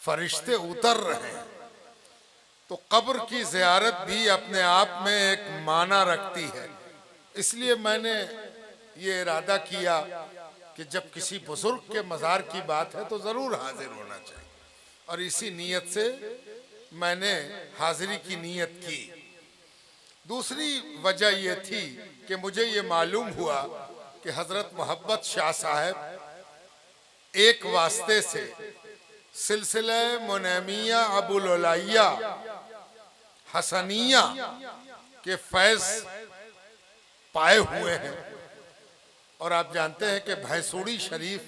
فرشتے اتر رہے ہیں، تو قبر کی زیارت بھی اپنے آپ میں ایک معنی رکھتی ہے۔ اس لیے میں نے یہ ارادہ کیا کہ جب کسی بزرگ کے مزار کی بات ہے تو ضرور حاضر ہونا چاہیے، اور اسی نیت سے میں نے حاضری کی نیت کی۔ دوسری وجہ یہ تھی کہ مجھے یہ معلوم ہوا کہ حضرت محبت شاہ صاحب ایک واسطے سے سلسلہ منیمیہ ابوالعلیہ حسنیہ کے فیض پائے ہوئے ہیں، اور آپ جانتے ہیں کہ بھینسوڑی شریف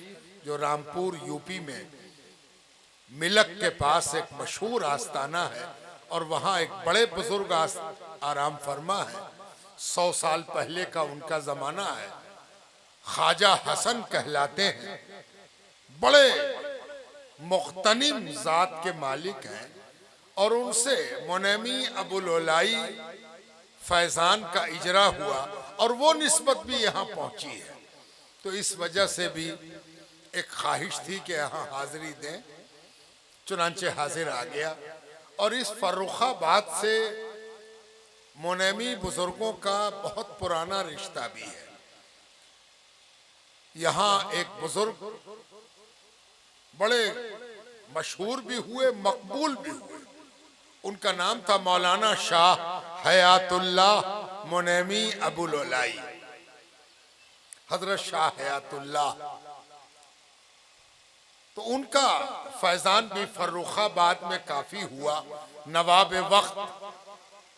جو رامپور یوپی میں ملک کے پاس ایک مشہور آستانہ ہے، اور وہاں ایک بڑے بزرگ آرام فرما ہے، 100 سال پہلے کا ان کا زمانہ ہے، خواجہ حسن کہلاتے ہیں، بڑے مغتنم ذات کے مالک ہیں، اور ان سے منیمی ابوالعلائی فیضان کا اجرا ہوا، اور وہ نسبت بھی یہاں پہنچی ہے۔ تو اس وجہ سے بھی ایک خواہش تھی کہ یہاں حاضری دیں، چنانچہ حاضر آ گیا۔ اور اس فرخ آباد سے منیمی بزرگوں کا بہت پرانا رشتہ بھی ہے۔ یہاں ایک بزرگ بڑے مشہور بھی ہوئے، مقبول بھی ہوئے، ان کا نام تھا مولانا شاہ حیات اللہ منیمی ابوالعلائی، حضرت شاہ حیات اللہ۔ تو ان کا فیضان بھی فرخ آباد میں کافی ہوا، نواب وقت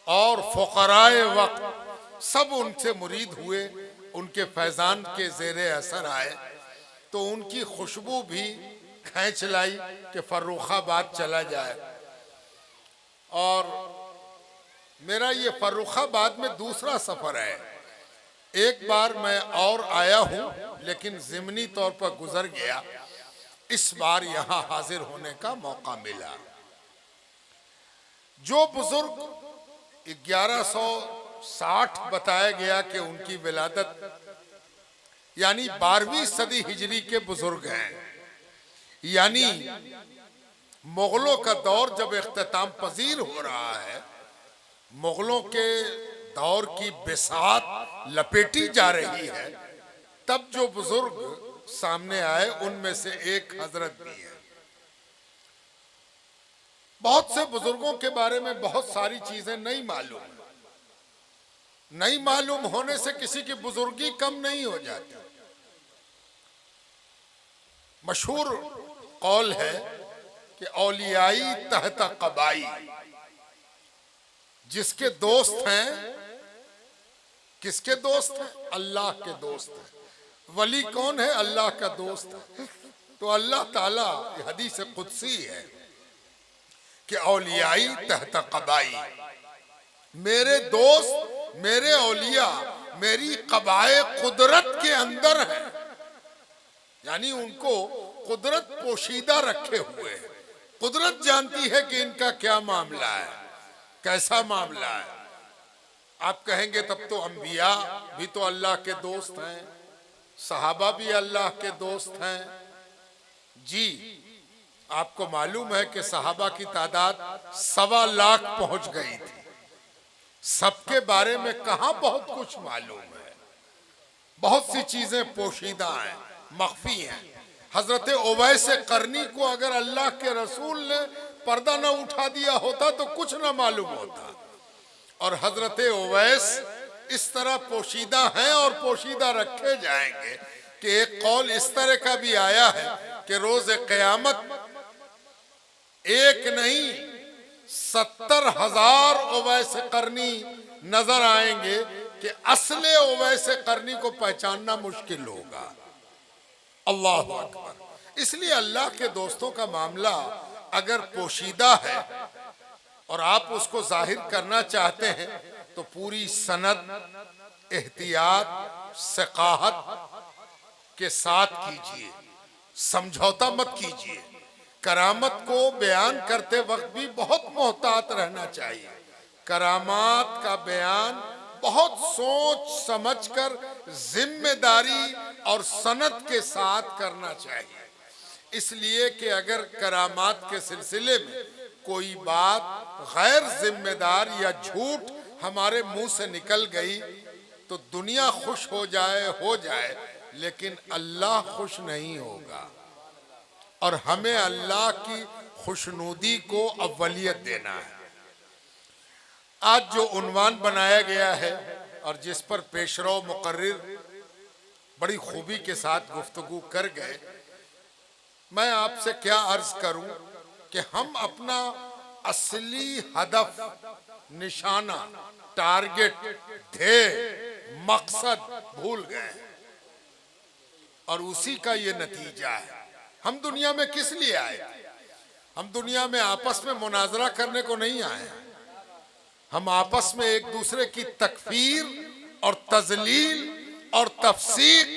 اور فقرائے وقت سب ان سے مرید ہوئے، ان کے فیضان کے زیر اثر آئے، تو ان کی خوشبو بھی کھینچ لائی کہ فرخ آباد چلا جائے۔ اور میرا یہ فرخ آباد میں دوسرا سفر ہے، ایک بار میں اور آیا ہوں لیکن ضمنی طور پر گزر گیا، اس بار یہاں حاضر ہونے کا موقع ملا۔ جو بزرگ 1160 بتایا گیا کہ ان کی ولادت، یعنی 12ویں صدی ہجری کے بزرگ ہیں، یعنی مغلوں کا دور جب اختتام پذیر ہو رہا ہے، مغلوں کے دور کی بساط لپیٹی جا رہی ہے، تب جو بزرگ سامنے آئے ان میں سے ایک حضرت بھی ہے۔ بہت سے بزرگوں کے بارے میں بہت ساری چیزیں نہیں معلوم ہونے سے کسی کی بزرگی کم نہیں ہو جاتی۔ مشہور قول ہے کہ اولیائی تحت قبائی، جس کے دوست ہیں، کس کے دوست ہیں؟ اللہ کے دوست ہیں۔ ولی کون ہے؟ اللہ کا دوست ہے۔ تو اللہ تعالیٰ، یہ حدیث قدسی ہے کہ اولیائی تحت قبائی، میرے دوست، میرے اولیاء میری قبائے قدرت کے اندر ہیں، یعنی ان کو قدرت پوشیدہ رکھے ہوئے ہے۔ قدرت جانتی ہے کہ ان کا کیا معاملہ ہے، کیسا معاملہ ہے۔ آپ کہیں گے تب تو انبیاء بھی تو اللہ کے دوست ہیں، صحابہ بھی اللہ کے دوست ہیں۔ جی، آپ کو معلوم ہے کہ صحابہ کی تعداد 1.25 لاکھ پہنچ گئی تھی۔ سب کے بارے میں کہاں بہت کچھ معلوم ہے، بہت سی چیزیں پوشیدہ ہیں، مخفی ہیں۔ حضرت اویس قرنی کو اگر اللہ کے رسول نے پردہ نہ اٹھا دیا ہوتا تو کچھ نہ معلوم ہوتا، اور حضرت اویس اس طرح پوشیدہ ہیں اور پوشیدہ رکھے جائیں گے کہ ایک قول اس طرح کا بھی آیا ہے کہ روز قیامت ایک نہیں 70,000 اویس قرنی نظر آئیں گے کہ اصل اویس قرنی کو پہچاننا مشکل ہوگا۔ اللہ اکبر۔ اس لیے اللہ کے دوستوں کا معاملہ اگر پوشیدہ ہے اور آپ اس کو ظاہر کرنا چاہتے ہیں تو پوری سند، احتیاط، ثقافت کے ساتھ کیجئے، سمجھوتا مت کیجئے۔ کرامت کو بیان کرتے وقت بھی بہت محتاط رہنا چاہیے۔ کرامات کا بیان بہت سوچ سمجھ کر ذمہ داری اور سند کے ساتھ کرنا چاہیے۔ اس لیے کہ اگر کرامات کے سلسلے میں کوئی بات غیر ذمہ دار یا جھوٹ ہمارے منہ سے نکل گئی تو دنیا خوش ہو جائے لیکن اللہ خوش نہیں ہوگا، اور ہمیں اللہ کی خوشنودی کو اولیت دینا ہے۔ آج جو عنوان بنایا گیا ہے اور جس پر پیشرو مقرر بڑی خوبی کے ساتھ گفتگو کر گئے، میں آپ سے کیا عرض کروں کہ ہم اپنا اصلی ہدف، نشانہ، ٹارگٹ، مقصد بھول گئے ہیں، اور اسی کا یہ نتیجہ ہے۔ ہم دنیا میں کس لیے آئے تھے؟ ہم دنیا میں آپس میں مناظرہ کرنے کو نہیں آئے ہیں۔ ہم آپس میں ایک دوسرے کی تکفیر اور تذلیل اور تفسیق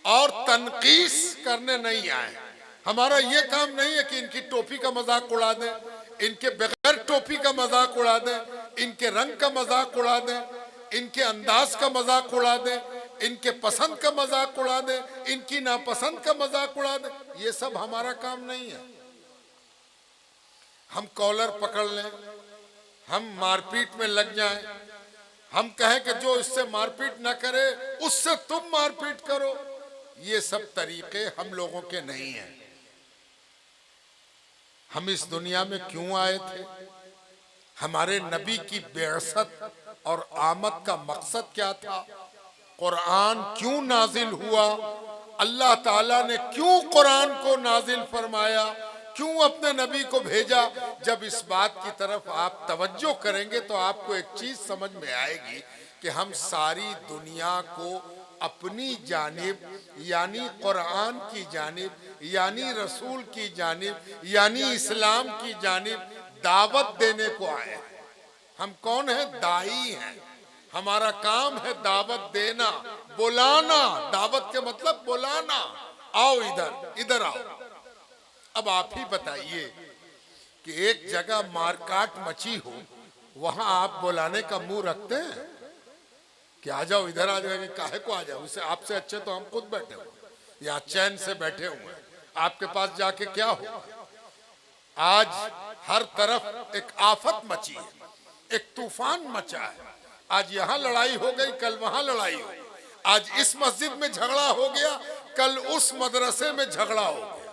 اور تنقیص کرنے نہیں آئے ہیں۔ ہمارا یہ کام نہیں ہے کہ ان کی ٹوپی کا مذاق اڑا دیں، ان کے بغیر ٹوپی کا مذاق اڑا دیں، ان کے رنگ کا مذاق اڑا دیں، ان کے انداز کا مذاق اڑا دیں، ان کے پسند کا مذاق اڑا دیں، ان کی ناپسند کا مذاق اڑا دیں۔ یہ سب ہمارا کام نہیں ہے۔ ہم کالر پکڑ لیں، ہم مار پیٹ میں لگ جائیں، ہم کہیں کہ جو اس سے مار پیٹ نہ کرے اس سے تم مار پیٹ کرو، یہ سب طریقے ہم لوگوں کے نہیں ہیں۔ ہم اس دنیا میں کیوں آئے تھے؟ ہمارے نبی کی بعثت اور آمد کا مقصد کیا تھا؟ قرآن کیوں نازل ہوا؟ اللہ تعالیٰ نے کیوں قرآن کو نازل فرمایا؟ کیوں اپنے نبی کو بھیجا؟ جب اس بات کی طرف آپ توجہ کریں گے تو آپ کو ایک چیز سمجھ میں آئے گی کہ ہم ساری دنیا کو اپنی جانب، یعنی قرآن کی جانب، یعنی رسول کی جانب، یعنی اسلام کی جانب دعوت دینے کو آئے ہیں۔ ہم کون ہیں؟ داعی ہیں۔ ہمارا کام ہے دعوت دینا، بلانا۔ دعوت کے مطلب بلانا، آؤ ادھر آؤ۔ اب آپ ہی بتائیے کہ ایک جگہ مارکاٹ مچی ہو، وہاں آپ بلانے کا منہ رکھتے ہیں کہ آ جاؤ ادھر آ جاؤ؟ کاہے کو آ جاؤ؟ اسے آپ سے اچھے تو ہم خود بیٹھے ہوئے یا چین سے بیٹھے ہوئے ہیں، آپ کے پاس جا کے کیا ہو؟ آج ہر طرف ایک آفت مچی ہے، ایک طوفان مچا ہے۔ آج یہاں لڑائی ہو گئی، کل وہاں لڑائی ہو گئی۔ آج اس مسجد میں جھگڑا ہو گیا، کل اس مدرسے میں جھگڑا ہو گیا۔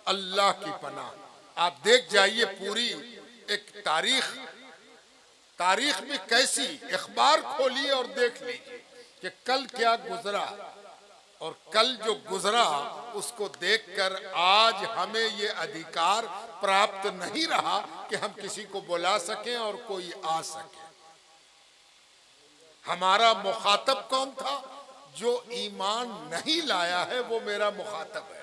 اللہ کی پناہ، آپ دیکھ جائیے پوری ایک تاریخ میں کیسی، اخبار کھولیے اور دیکھ لیجیے کہ کل کیا گزرا، اور کل جو گزرا اس کو دیکھ کر آج ہمیں یہ ادھیکار پراپت نہیں رہا کہ ہم کسی کو بلا سکیں اور کوئی آ سکے۔ ہمارا مخاطب کون تھا؟ جو ایمان نہیں لایا ہے وہ میرا مخاطب ہے،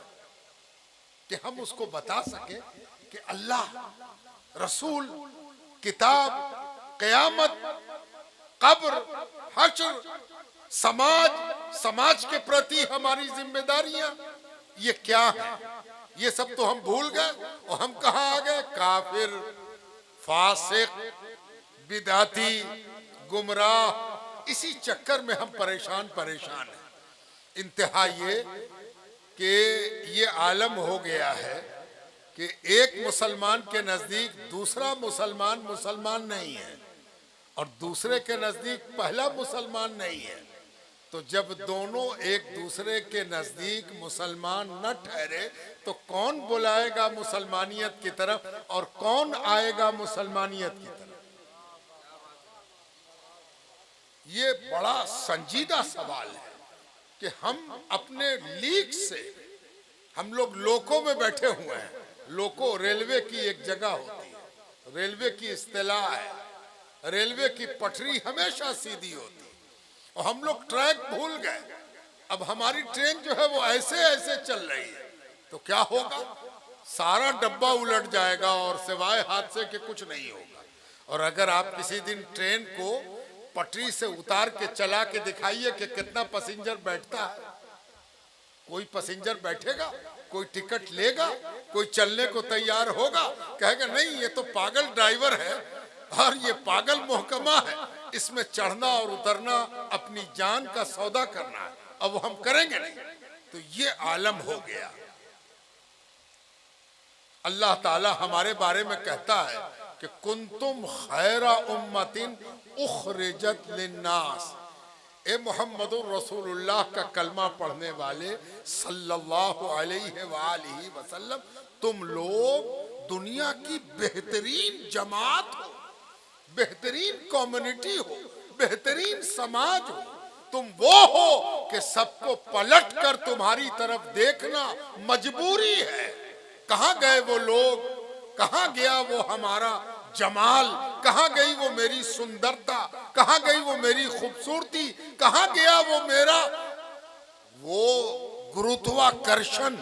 کہ ہم اس کو بتا سکیں کہ اللہ، رسول، کتاب، قیامت، قبر، حشر، سماج کے پرتی ہماری ذمہ داریاں یہ کیا ہیں؟ یہ سب تو ہم بھول گئے، اور ہم کہاں آ گئے؟ کافر، فاسق، بدعتی، گمراہ۔ اسی چکر میں ہم پریشان ہیں۔ انتہا یہ کہ یہ عالم ہو گیا ہے کہ ایک مسلمان کے نزدیک دوسرا مسلمان نہیں ہے، اور دوسرے کے نزدیک پہلا مسلمان نہیں ہے۔ تو جب دونوں ایک دوسرے کے نزدیک مسلمان نہ ٹھہرے تو کون بلائے گا مسلمانیت کی طرف، اور کون آئے گا مسلمانیت کی طرف؟ یہ بڑا سنجیدہ سوال ہے کہ ہم اپنے لیگ سے، ہم لوگ لوکو میں بیٹھے ہوئے ہیں۔ لوکو ریلوے کی ایک جگہ ہوتی ہے، ریلوے کی اصطلاح ہے۔ ریلوے کی پٹری ہمیشہ سیدھی ہوتی ہے، اور ہم لوگ ٹریک بھول گئے۔ اب ہماری ٹرین جو ہے وہ ایسے چل رہی ہے، تو کیا ہوگا؟ سارا ڈبہ الٹ جائے گا اور سوائے حادثے کے کچھ نہیں ہوگا۔ اور اگر آپ کسی دن ٹرین کو پٹری سے اتار کے چلا کے دکھائیے کہ کتنا پیسنجر بیٹھتا ہے، کوئی پیسنجر بیٹھے گا؟ کوئی ٹکٹ لے گا؟ کوئی چلنے کو تیار ہوگا؟ کہے گا نہیں، یہ تو پاگل ڈرائیور ہے اور یہ پاگل محکمہ ہے، اس میں چڑھنا اور اترنا اپنی جان کا سودا کرنا ہے، اب وہ ہم کریں گے نہیں۔ تو یہ عالم ہو گیا۔ اللہ تعالی ہمارے بارے میں کہتا ہے کہ کنتم خیر امت اخرجت للناس، اے محمد الرسول اللہ کا کلمہ پڑھنے والے صلی اللہ علیہ وآلہ وسلم، تم لوگ دنیا کی بہترین جماعت ہو، بہترین کمیونٹی ہو، بہترین سماج ہو، تم وہ ہو کہ سب کو پلٹ کر تمہاری طرف دیکھنا مجبوری ہے۔ کہاں گئے وہ لوگ، کہاں گیا وہ ہمارا جمال، کہاں گئی وہ میری سندرتا، کہاں گئی وہ میری خوبصورتی، کہاں گیا وہ میرا وہ گروتواکرشن،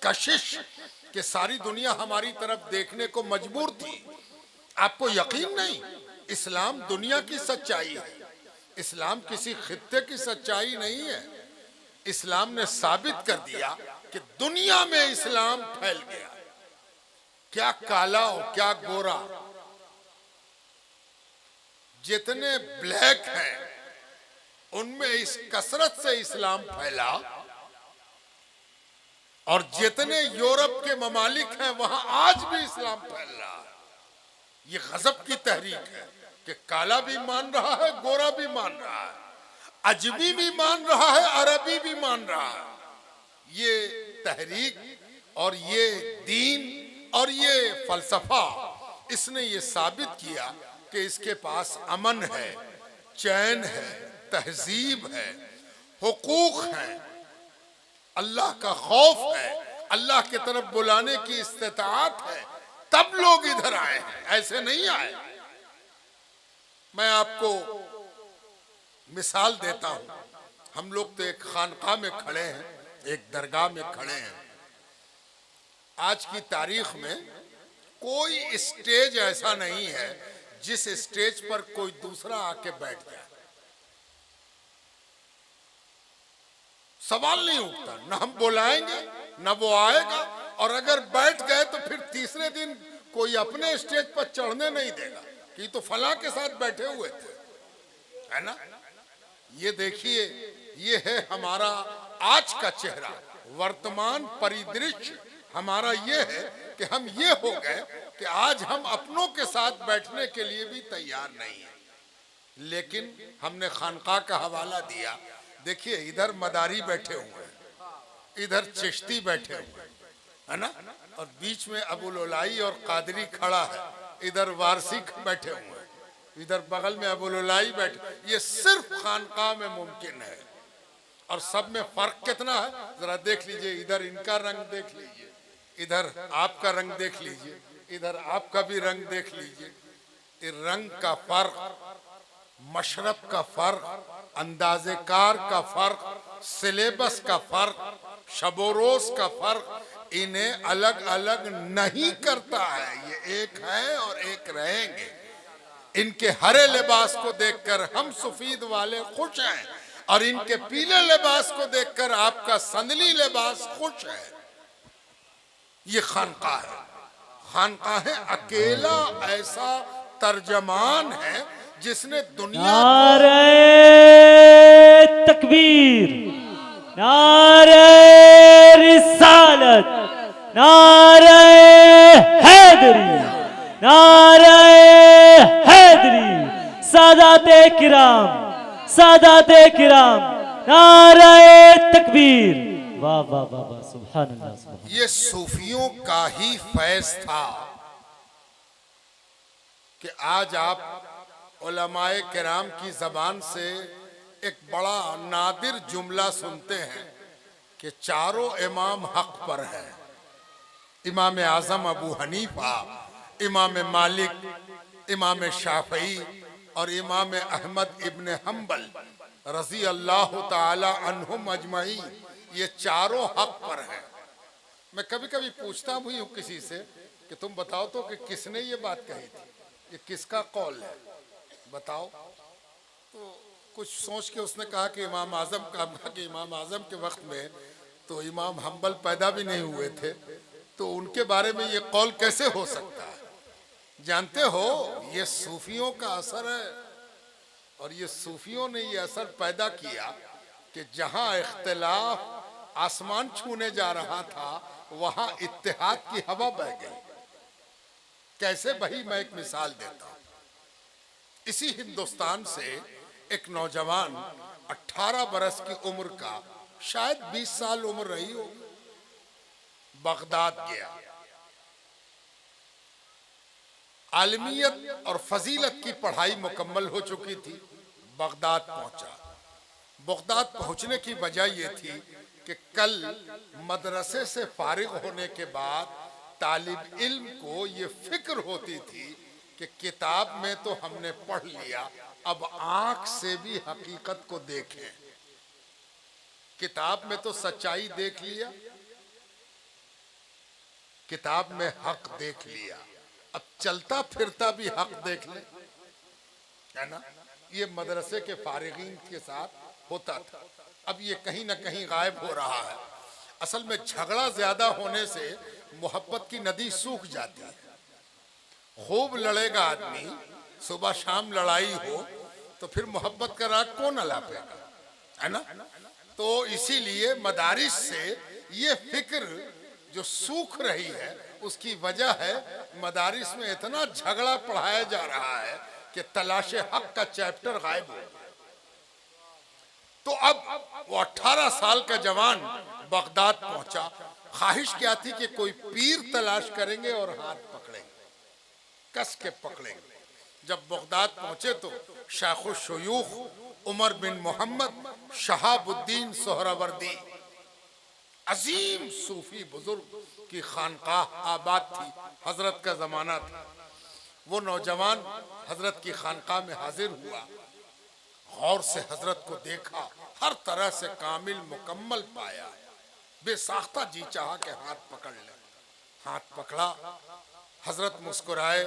کشش، کہ ساری دنیا ہماری طرف دیکھنے کو مجبور تھی۔ آپ کو یقین نہیں، اسلام دنیا کی سچائی ہے، اسلام کسی خطے کی سچائی نہیں ہے۔ اسلام نے ثابت کر دیا کہ دنیا میں اسلام پھیل گیا، کیا کالا ہو کیا گورا، جتنے بلیک ہیں ان میں اس کثرت سے اسلام پھیلا، اور جتنے یورپ کے ممالک ہیں وہاں آج بھی اسلام پھیل رہا ہے۔ یہ غضب کی تحریک ہے کہ کالا بھی مان رہا ہے، گورا بھی مان رہا ہے، اجمی بھی مان رہا ہے، عربی بھی مان رہا ہے۔ یہ تحریک اور یہ دین اور یہ فلسفہ، اس نے یہ ثابت کیا کہ اس کے پاس امن ہے، چین ہے، تہذیب ہے، حقوق ہے، اللہ کا خوف ہے، اللہ کی طرف بلانے کی استطاعت ہے، تب لوگ ادھر آئے ہیں، ایسے نہیں آئے۔ میں آپ کو مثال دیتا ہوں، ہم لوگ تو ایک خانقاہ میں کھڑے ہیں، ایک درگاہ میں کھڑے ہیں۔ آج کی تاریخ میں کوئی اسٹیج ایسا نہیں ہے جس اسٹیج پر کوئی دوسرا آ کے بیٹھ جائے، سوال نہیں اٹھتا، نہ ہم بلائیں گے نہ وہ آئے گا، اور اگر بیٹھ گئے تو پھر تیسرے دن کوئی اپنے اسٹیج پر چڑھنے نہیں دے گا کہ یہ تو فلاں کے ساتھ بیٹھے ہوئے تھے، ہے نا؟ یہ دیکھیے، یہ ہے ہمارا آج کا چہرہ، ورتمان پریدرش ہمارا یہ ہے کہ ہم یہ ہو گئے کہ آج ہم اپنوں کے ساتھ بیٹھنے کے لیے بھی تیار نہیں ہیں۔ لیکن ہم نے خانقاہ کا حوالہ دیا، دیکھیے ادھر مداری بیٹھے ہوئے ہیں، ادھر چشتی بیٹھے ہوئے ہیں، ہے نا؟ اور بیچ میں ابوالعلائی اور قادری کھڑا ہے، ادھر وارسی بیٹھے ہوئے ہیں، ادھر بغل میں ابوالعلائی بیٹھے۔ یہ صرف خانقاہ میں ممکن ہے، اور سب میں فرق کتنا ہے ذرا دیکھ لیجئے، ادھر ان کا رنگ دیکھ لیجئے، ادھر آپ کا رنگ دیکھ لیجئے، ادھر آپ کا بھی رنگ دیکھ لیجئے۔ رنگ کا فرق، مشرب کا فرق، انداز کار کا فرق، سلیبس کا فرق، شب و روز کا فرق انہیں الگ الگ نہیں کرتا ہے۔ یہ ایک ہے اور ایک رہیں گے۔ ان کے ہرے لباس کو دیکھ کر ہم سفید والے خوش ہیں، اور ان کے پیلے لباس کو دیکھ کر آپ کا سندلی لباس خوش ہے۔ یہ خانقاہ ہے، خانقاہ اکیلا ایسا ترجمان ہے جس نے دنیا نعرہ تکبیر، نعرہ رسالت، نعرہ حیدری، نعرہ حیدری، سادات کرام، سادات کرام، نعرہ تکبیر۔ واہ واہ واہ واہ، سبحان اللہ سبحان اللہ۔ یہ صوفیوں کا ہی فیض تھا کہ آج آپ علماء کرام کی زبان سے ایک بڑا نادر جملہ سنتے ہیں کہ چاروں امام حق پر ہیں، امام اعظم ابو حنیفہ، امام مالک، امام شافعی اور امام احمد ابن حنبل رضی اللہ تعالی عنہم اجمعین، یہ چاروں حق پر ہیں۔ میں کبھی کبھی پوچھتا بھی ہوں کسی سے کہ تم بتاؤ تو کہ کس نے یہ بات کہی تھی، یہ کس کا قول ہے، بتاؤ۔ تو کچھ سوچ کے اس نے کہا کہ امام اعظم کا، کہ امام اعظم کے وقت میں تو امام حنبل پیدا بھی نہیں ہوئے تھے، تو ان کے بارے میں یہ قول کیسے ہو سکتا ہے؟ جانتے ہو یہ صوفیوں کا اثر ہے، اور یہ صوفیوں نے یہ اثر پیدا کیا کہ جہاں اختلاف آسمان چھونے جا رہا تھا وہاں اتحاد کی ہوا بہ گئی. کیسے بھائی میں ایک مثال دیتا ہوں. اسی ہندوستان سے ایک نوجوان 18 برس کی عمر کا، شاید 20 سال عمر رہی ہو، بغداد گیا. عالمیت اور فضیلت کی پڑھائی مکمل ہو چکی تھی. بغداد پہنچا. بغداد پہنچنے کی وجہ یہ تھی کہ کل مدرسے سے فارغ ہونے کے بعد طالب علم کو یہ فکر ہوتی تھی کہ کتاب میں تو ہم نے پڑھ لیا، اب آنکھ سے بھی حقیقت کو دیکھیں. کتاب میں تو سچائی دیکھ لیا، کتاب میں حق دیکھ لیا، اب چلتا پھرتا بھی حق دیکھ لیں، ہے نا. یہ مدرسے کے فارغین کے ساتھ ہوتا تھا. اب یہ کہیں نہ کہیں غائب ہو رہا ہے. اصل میں جھگڑا زیادہ ہونے سے محبت کی ندی سوکھ جاتی ہے. خوب لڑے گا آدمی، صبح شام لڑائی ہو تو پھر محبت کا راگ کون الاپے گا، ہے نا. تو اسی لیے مدارس سے یہ فکر جو سوکھ رہی ہے اس کی وجہ ہے مدارس میں اتنا جھگڑا پڑھایا جا رہا ہے کہ تلاش حق کا چیپٹر غائب ہو گیا. تو اب وہ 18 سال کا جوان بغداد پہنچا. خواہش کیا تھی کہ کوئی پیر تلاش کریں گے اور ہاتھ پکڑیں گے، کس کے پکڑیں گے. جب بغداد پہنچے تو شیخ الشیوخ عمر بن محمد شہاب الدین سہروردی، عظیم صوفی بزرگ کی خانقاہ آباد تھی. حضرت کا زمانہ تھا. وہ نوجوان حضرت کی خانقاہ میں حاضر ہوا. غور سے حضرت کو دیکھا، ہر طرح سے کامل مکمل پایا. بے ساختہ جی چاہا کہ ہاتھ پکڑ لے. ہاتھ پکڑا. حضرت مسکرائے،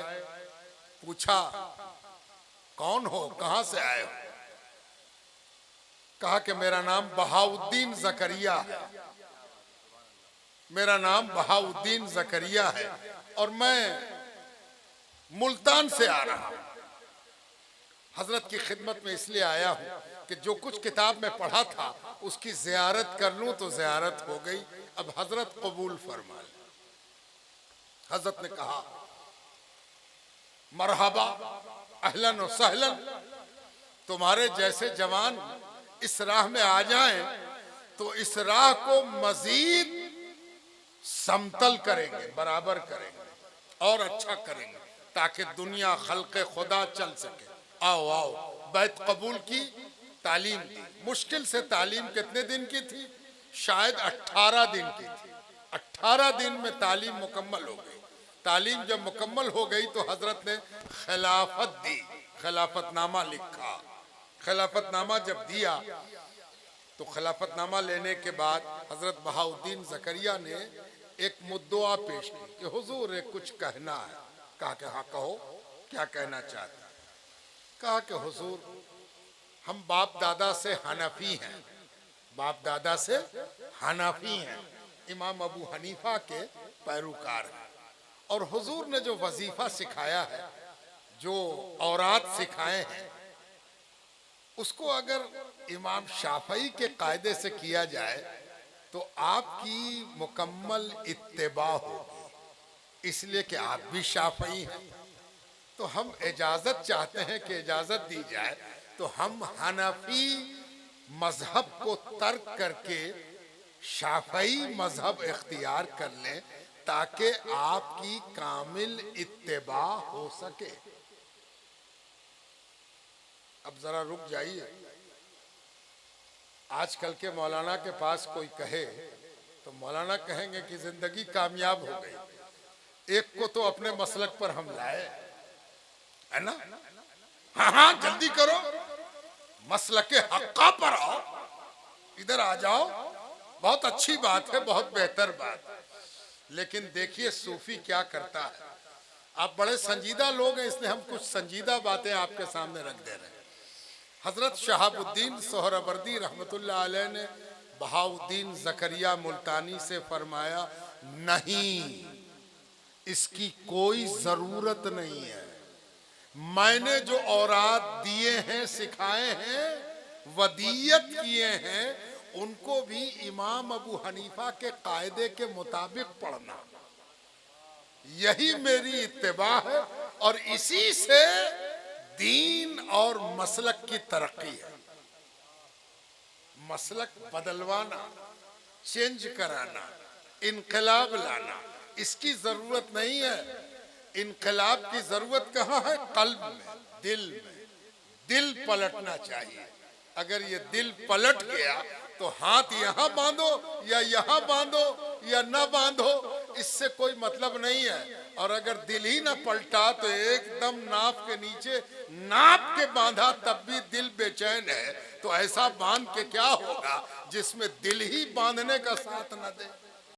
پوچھا کون ہو، کہاں سے آئے ہو؟ کہا کہ میرا نام بہاؤالدین زکریا ہے، میرا نام بہاؤالدین زکریا ہے اور میں ملتان سے آ رہا ہوں. حضرت کی خدمت میں اس لیے آیا ہوں کہ جو کچھ کتاب میں پڑھا تھا اس کی زیارت کر لوں. تو زیارت ہو گئی، اب حضرت قبول فرما لیں. حضرت نے کہا مرحبا، اہلاً و سہلاً، تمہارے جیسے جوان اس راہ میں آ جائیں تو اس راہ کو مزید سمتل کریں گے، برابر کریں گے اور اچھا کریں گے تاکہ دنیا خلق خدا چل سکے. آؤ آؤ. بیعت قبول کی، تعلیم دی. مشکل سے تعلیم کتنے دن کی تھی؟ شاید 18 دن کی تھی. 18 دن میں تعلیم مکمل ہو گئی. تعلیم جب مکمل ہو گئی تو حضرت نے خلافت دی، خلافت نامہ لکھا. خلافت نامہ جب دیا تو خلافت نامہ لینے کے بعد حضرت بہاؤالدین زکریا نے ایک مدعا پیش کی کہ حضور ایک کچھ کہنا ہے. کہا کہ ہاں کہو، کیا کہنا چاہتے ہیں؟ کہا کہ حضور ہم باپ دادا سے حنفی ہیں، باپ دادا سے حنفی ہیں، امام ابو حنیفہ کے پیروکار ہیں. اور حضور نے جو وظیفہ سکھایا ہے، جو اوراد سکھائے ہیں، اس کو اگر امام شافعی کے قاعدے سے کیا جائے تو آپ کی مکمل اتباع ہوگی، اس لیے کہ آپ بھی شافعی ہیں. تو ہم اجازت چاہتے ہیں کہ اجازت دی جائے تو ہم حنفی مذہب کو ترک کر کے شافعی مذہب اختیار کر لیں تاکہ آپ کی کامل اتباع ہو سکے. اب ذرا رک جائیے. آج کل کے مولانا کے پاس کوئی کہے تو مولانا کہیں گے کہ زندگی کامیاب ہو گئی. ایک کو تو اپنے مسلک پر ہم لائے، ہے نا. ہاں ہاں جلدی کرو، مسلک حقہ پر آؤ، ادھر آ جاؤ. بہت اچھی بات ہے، بہت بہتر بات ہے. لیکن دیکھیے صوفی کیا کرتا ہے. آپ بڑے سنجیدہ لوگ ہیں اس لیے ہم کچھ سنجیدہ باتیں آپ کے سامنے رکھ دے رہے ہیں. حضرت شہاب الدین سہروردی رحمت اللہ علیہ نے بہاؤالدین زکریا ملتانی سے فرمایا نہیں، اس کی کوئی ضرورت نہیں ہے. میں نے جو اوراد دیے ہیں، سکھائے ہیں، ودیت کیے ہیں، ان کو بھی امام ابو حنیفہ کے قاعدے کے مطابق پڑھنا، یہی میری اتباع ہے، اور اسی سے دین اور مسلک کی ترقی ہے۔ مسلک بدلوانا، چینج کرانا، انقلاب لانا، اس کی ضرورت نہیں ہے۔ انقلاب کی ضرورت کہاں ہے؟ قلب میں، دل میں۔ دل پلٹنا چاہیے۔ اگر یہ دل پلٹ گیا تو ہاتھ یہاں باندھو یا یہاں باندھو یا نہ باندھو، اس سے کوئی مطلب نہیں ہے۔ اور اگر دل ہی نہ پلٹا تو ایک دم ناف کے نیچے ناپ کے باندھا تب بھی دل بے چین ہے، تو ایسا باندھ کے کیا ہوگا جس میں دل ہی باندھنے کا ساتھ نہ دے۔